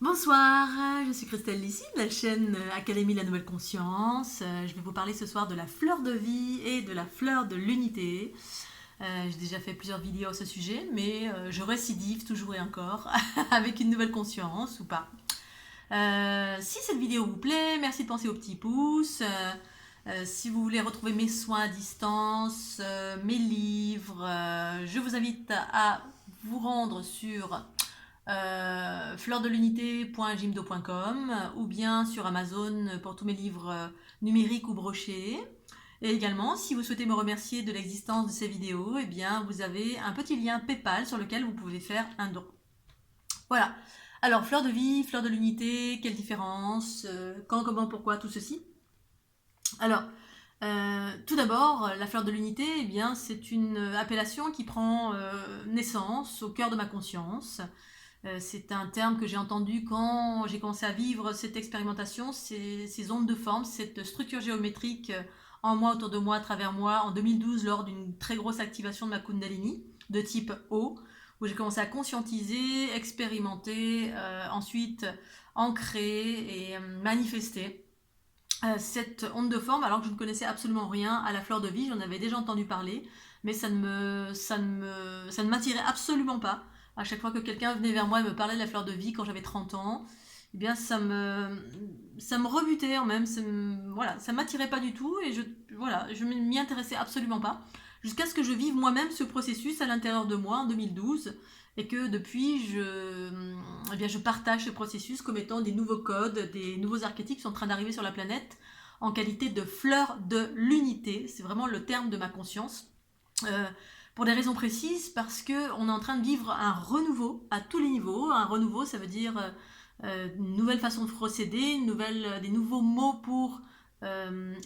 Bonsoir, je suis Christelle Lissy de la chaîne Académie de la Nouvelle Conscience. Je vais vous parler ce soir de la fleur de vie et de la fleur de l'unité. J'ai déjà fait plusieurs vidéos à ce sujet, mais je récidive toujours et encore avec une nouvelle conscience ou pas. Si cette vidéo vous plaît, merci de penser au petit pouce. Si vous voulez retrouver mes soins à distance, mes livres, je vous invite à vous rendre sur fleurdelunité.jimdo.com ou bien sur Amazon pour tous mes livres numériques ou brochés. Et également, si vous souhaitez me remercier de l'existence de ces vidéos, eh bien, vous avez un petit lien PayPal sur lequel vous pouvez faire un don. Voilà. Alors, fleur de vie, fleur de l'unité, quelle différence, quand, comment, pourquoi, tout ceci. Alors, tout d'abord, la fleur de l'unité, eh bien, c'est une appellation qui prend naissance au cœur de ma conscience. C'est un terme que j'ai entendu quand j'ai commencé à vivre cette expérimentation, ces ondes de forme, cette structure géométrique en moi, autour de moi, à travers moi, en 2012 lors d'une très grosse activation de ma Kundalini de type O, où j'ai commencé à conscientiser, expérimenter, ensuite ancrer et manifester cette onde de forme alors que je ne connaissais absolument rien à la fleur de vie, j'en avais déjà entendu parler, mais ça ne m'attirait absolument pas. À chaque fois que quelqu'un venait vers moi et me parlait de la fleur de vie quand j'avais 30 ans, eh bien ça me rebutait en même, voilà, ça m'attirait pas du tout et je m'y intéressais absolument pas. Jusqu'à ce que je vive moi-même ce processus à l'intérieur de moi en 2012 et que depuis je partage ce processus comme étant des nouveaux codes, des nouveaux archétypes qui sont en train d'arriver sur la planète en qualité de fleur de l'unité. C'est vraiment le terme de ma conscience. Pour des raisons précises, parce qu'on est en train de vivre un renouveau à tous les niveaux. Un renouveau, ça veut dire une nouvelle façon de procéder, des nouveaux mots pour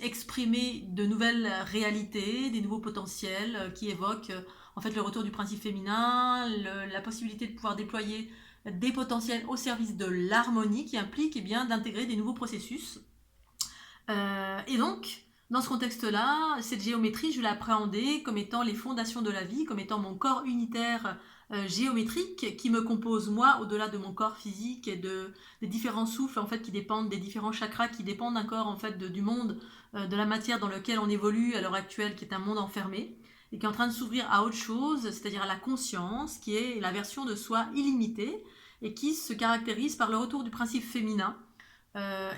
exprimer de nouvelles réalités, des nouveaux potentiels qui évoquent en fait le retour du principe féminin, la possibilité de pouvoir déployer des potentiels au service de l'harmonie qui implique d'intégrer des nouveaux processus. Et donc, dans ce contexte-là, cette géométrie, je l'appréhendais comme étant les fondations de la vie, comme étant mon corps unitaire géométrique qui me compose moi au-delà de mon corps physique et des différents souffles en fait qui dépendent des différents chakras qui dépendent d'un corps en fait du monde de la matière dans lequel on évolue à l'heure actuelle qui est un monde enfermé et qui est en train de s'ouvrir à autre chose, c'est-à-dire à la conscience qui est la version de soi illimitée et qui se caractérise par le retour du principe féminin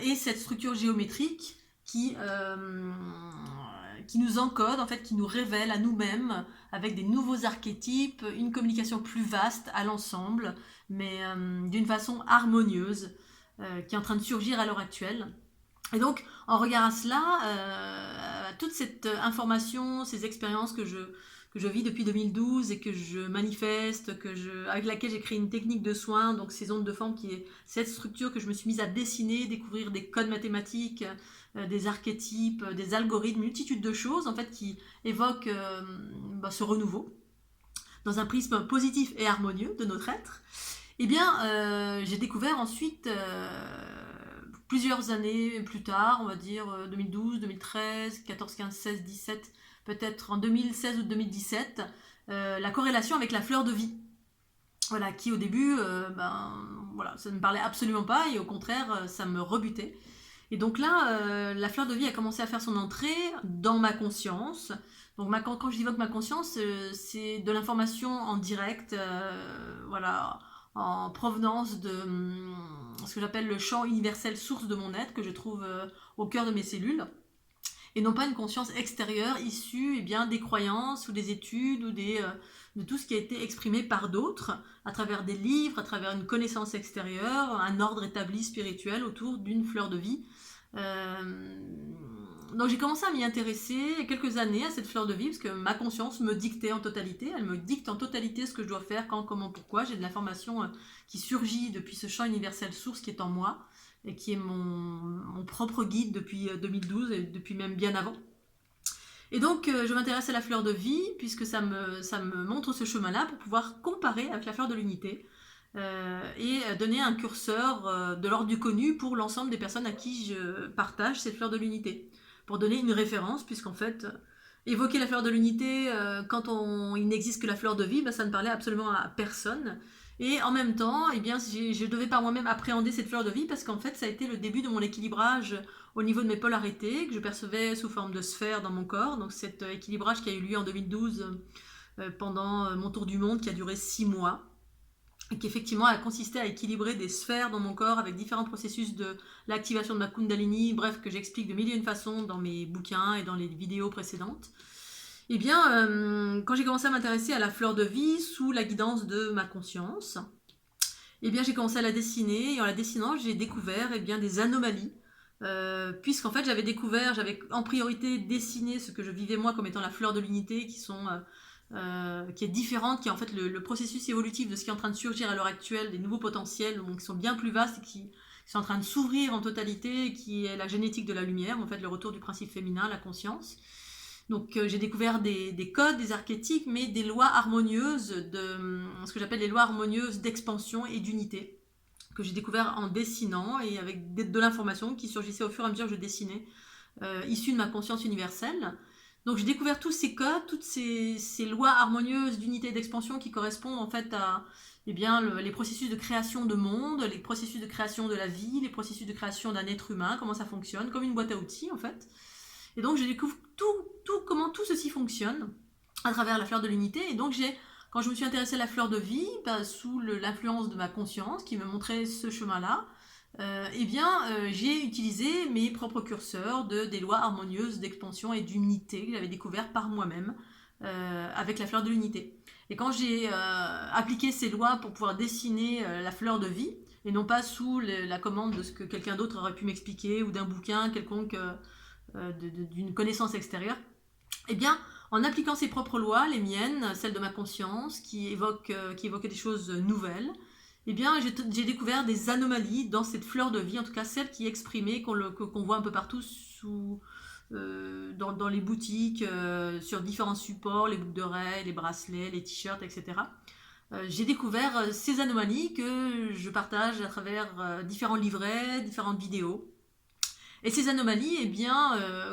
et cette structure géométrique qui nous encode, en fait, qui nous révèle à nous-mêmes avec des nouveaux archétypes, une communication plus vaste à l'ensemble, mais d'une façon harmonieuse, qui est en train de surgir à l'heure actuelle. Et donc, en regard à cela, toute cette information, ces expériences que je vis depuis 2012 et que je manifeste, avec laquelle j'ai créé une technique de soins, donc ces ondes de forme qui est cette structure que je me suis mise à dessiner, découvrir des codes mathématiques, des archétypes, des algorithmes, une multitude de choses en fait qui évoquent ce renouveau dans un prisme positif et harmonieux de notre être. Eh bien, j'ai découvert ensuite, plusieurs années plus tard, on va dire 2012, 2013, 14, 15, 16, 17, peut-être en 2016 ou 2017, la corrélation avec la fleur de vie. Voilà, qui au début, ça ne me parlait absolument pas et au contraire, ça me rebutait. Et donc là, la fleur de vie a commencé à faire son entrée dans ma conscience. Donc quand je évoque ma conscience, c'est de l'information en direct, en provenance de ce que j'appelle le champ universel source de mon être, que je trouve au cœur de mes cellules. Et non pas une conscience extérieure issue des croyances ou des études ou de tout ce qui a été exprimé par d'autres à travers des livres, à travers une connaissance extérieure, un ordre établi spirituel autour d'une fleur de vie. Donc j'ai commencé à m'y intéresser il y a quelques années à cette fleur de vie parce que ma conscience me dictait en totalité, elle me dicte en totalité ce que je dois faire, quand, comment, pourquoi. J'ai de l'information qui surgit depuis ce champ universel source qui est en moi et qui est mon propre guide depuis 2012 et depuis même bien avant. Et donc je m'intéresse à la fleur de vie puisque ça me montre ce chemin-là pour pouvoir comparer avec la fleur de l'unité et donner un curseur de l'ordre du connu pour l'ensemble des personnes à qui je partage cette fleur de l'unité. Pour donner une référence, puisqu'en fait, évoquer la fleur de l'unité quand il n'existe que la fleur de vie, ça ne parlait absolument à personne. Et en même temps, eh bien, je devais par moi-même appréhender cette fleur de vie parce qu'en fait, ça a été le début de mon équilibrage au niveau de mes polarités que je percevais sous forme de sphère dans mon corps. Donc cet équilibrage qui a eu lieu en 2012 pendant mon tour du monde qui a duré 6 mois et qui effectivement a consisté à équilibrer des sphères dans mon corps avec différents processus de l'activation de ma Kundalini, bref, que j'explique de mille et une façons dans mes bouquins et dans les vidéos précédentes. Eh bien, quand j'ai commencé à m'intéresser à la fleur de vie sous la guidance de ma conscience, eh bien, j'ai commencé à la dessiner et en la dessinant, j'ai découvert des anomalies. Puisqu'en fait, j'avais en priorité dessiné ce que je vivais moi comme étant la fleur de l'unité, qui est différente, qui est en fait le processus évolutif de ce qui est en train de surgir à l'heure actuelle, des nouveaux potentiels donc, qui sont bien plus vastes et qui sont en train de s'ouvrir en totalité, qui est la génétique de la lumière, en fait le retour du principe féminin, la conscience. Donc j'ai découvert des codes, des archétypes, mais des lois harmonieuses, ce que j'appelle les lois harmonieuses d'expansion et d'unité, que j'ai découvert en dessinant et avec de l'information qui surgissait au fur et à mesure que je dessinais, issue de ma conscience universelle. Donc j'ai découvert tous ces codes, toutes ces lois harmonieuses d'unité et d'expansion qui correspondent en fait à les processus de création de monde, les processus de création de la vie, les processus de création d'un être humain, comment ça fonctionne, comme une boîte à outils en fait. Et donc je découvre comment tout ceci fonctionne à travers la fleur de l'unité. Et donc quand je me suis intéressée à la fleur de vie, sous l'influence de ma conscience qui me montrait ce chemin-là, j'ai utilisé mes propres curseurs des lois harmonieuses d'expansion et d'unité que j'avais découvert par moi-même avec la fleur de l'unité. Et quand j'ai appliqué ces lois pour pouvoir dessiner la fleur de vie, et non pas sous la commande de ce que quelqu'un d'autre aurait pu m'expliquer ou d'un bouquin quelconque d'une connaissance extérieure, eh bien, en appliquant ses propres lois, les miennes, celles de ma conscience, qui évoquaient des choses nouvelles, eh bien, j'ai découvert des anomalies dans cette fleur de vie, en tout cas celle qui est exprimée, qu'on voit un peu partout dans les boutiques, sur différents supports, les boucles d'oreilles, les bracelets, les t-shirts, etc. J'ai découvert ces anomalies que je partage à travers différents livrets, différentes vidéos. Et ces anomalies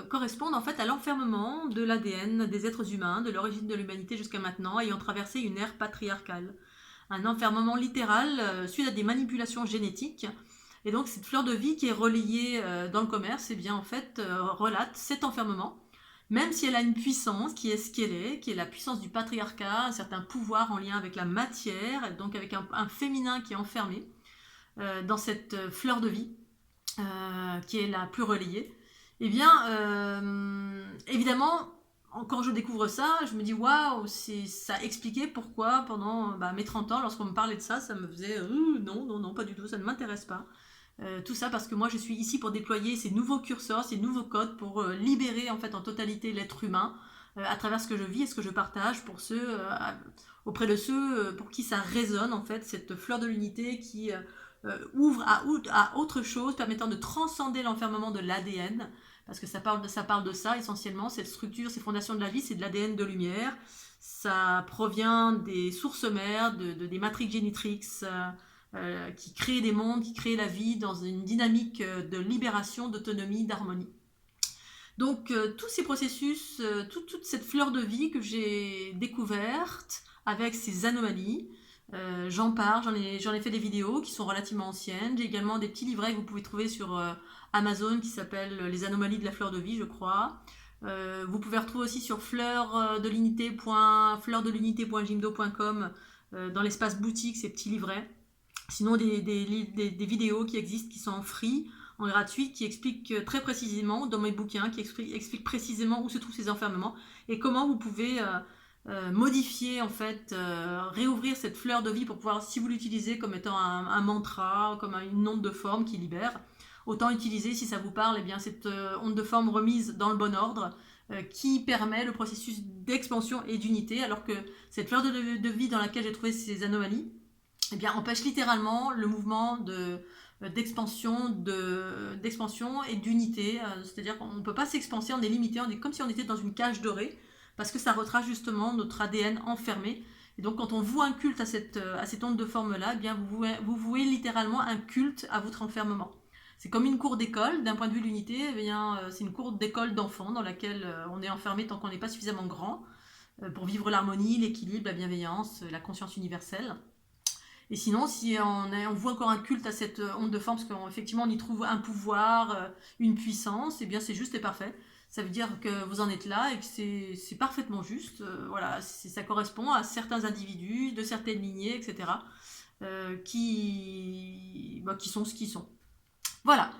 correspondent en fait à l'enfermement de l'ADN des êtres humains, de l'origine de l'humanité jusqu'à maintenant, ayant traversé une ère patriarcale. Un enfermement littéral suite à des manipulations génétiques. Et donc cette fleur de vie qui est relayée dans le commerce, relate cet enfermement, même si elle a une puissance qui est ce qu'elle est, qui est la puissance du patriarcat, un certain pouvoir en lien avec la matière, donc avec un féminin qui est enfermé dans cette fleur de vie. Qui est la plus relayée, évidemment, quand je découvre ça, je me dis waouh, ça expliquait pourquoi pendant mes 30 ans, lorsqu'on me parlait de ça, ça me faisait non, pas du tout, ça ne m'intéresse pas. Tout ça parce que moi je suis ici pour déployer ces nouveaux curseurs, ces nouveaux codes pour libérer en fait en totalité l'être humain à travers ce que je vis et ce que je partage auprès de ceux pour qui ça résonne en fait, cette fleur de l'unité qui ouvre à autre chose, permettant de transcender l'enfermement de l'ADN, parce que ça parle de ça essentiellement, cette structure, ces fondations de la vie, c'est de l'ADN de lumière, ça provient des sources mères, des matrix génitrix, qui créent des mondes, qui créent la vie dans une dynamique de libération, d'autonomie, d'harmonie. Donc tous ces processus, toute cette fleur de vie que j'ai découverte avec ces anomalies, j'en parle, j'en ai fait des vidéos qui sont relativement anciennes. J'ai également des petits livrets que vous pouvez trouver sur Amazon qui s'appellent Les anomalies de la fleur de vie, je crois. Vous pouvez retrouver aussi sur fleurdelunité.jimdo.com dans l'espace boutique ces petits livrets. Sinon des vidéos qui existent qui sont en free, en gratuit, qui expliquent très précisément dans mes bouquins, qui expliquent précisément où se trouvent ces enfermements et comment vous pouvez modifier en fait, réouvrir cette fleur de vie pour pouvoir, si vous l'utilisez comme étant un mantra, comme une onde de forme qui libère, autant utiliser, si ça vous parle, cette onde de forme remise dans le bon ordre qui permet le processus d'expansion et d'unité, alors que cette fleur de vie dans laquelle j'ai trouvé ces anomalies empêche littéralement le mouvement d'expansion et d'unité, c'est-à-dire qu'on ne peut pas s'expanser, on est limité, on est comme si on était dans une cage dorée, parce que ça retrace justement notre ADN enfermé. Et donc quand on voue un culte à cette onde de forme-là, vous vouez littéralement un culte à votre enfermement. C'est comme une cour d'école, d'un point de vue de l'unité, c'est une cour d'école d'enfants dans laquelle on est enfermé tant qu'on n'est pas suffisamment grand pour vivre l'harmonie, l'équilibre, la bienveillance, la conscience universelle. Et sinon, si on voit encore un culte à cette onde de forme, parce qu'effectivement on y trouve un pouvoir, une puissance, et bien c'est juste et parfait. Ça veut dire que vous en êtes là et que c'est parfaitement juste. Voilà, ça correspond à certains individus de certaines lignées, etc. Qui sont ce qu'ils sont. Voilà.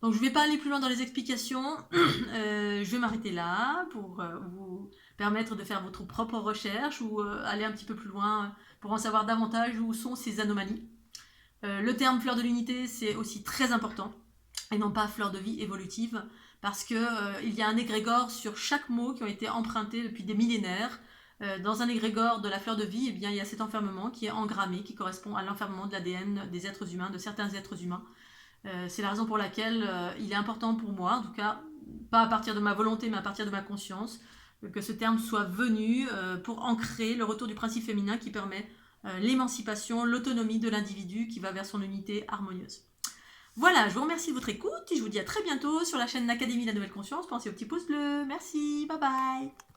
Donc je ne vais pas aller plus loin dans les explications. Je vais m'arrêter là pour vous permettre de faire votre propre recherche ou aller un petit peu plus loin pour en savoir davantage où sont ces anomalies. Le terme fleur de l'unité, c'est aussi très important, et non pas fleur de vie évolutive, parce qu'il y a un égrégore sur chaque mot qui ont été empruntés depuis des millénaires. Dans un égrégore de la fleur de vie, eh bien, il y a cet enfermement qui est engrammé, qui correspond à l'enfermement de l'ADN des êtres humains, de certains êtres humains. C'est la raison pour laquelle il est important pour moi, en tout cas, pas à partir de ma volonté, mais à partir de ma conscience, que ce terme soit venu pour ancrer le retour du principe féminin qui permet l'émancipation, l'autonomie de l'individu qui va vers son unité harmonieuse. Voilà, je vous remercie de votre écoute et je vous dis à très bientôt sur la chaîne L'Académie de la Nouvelle Conscience. Pensez au petit pouce bleu. Merci, bye bye.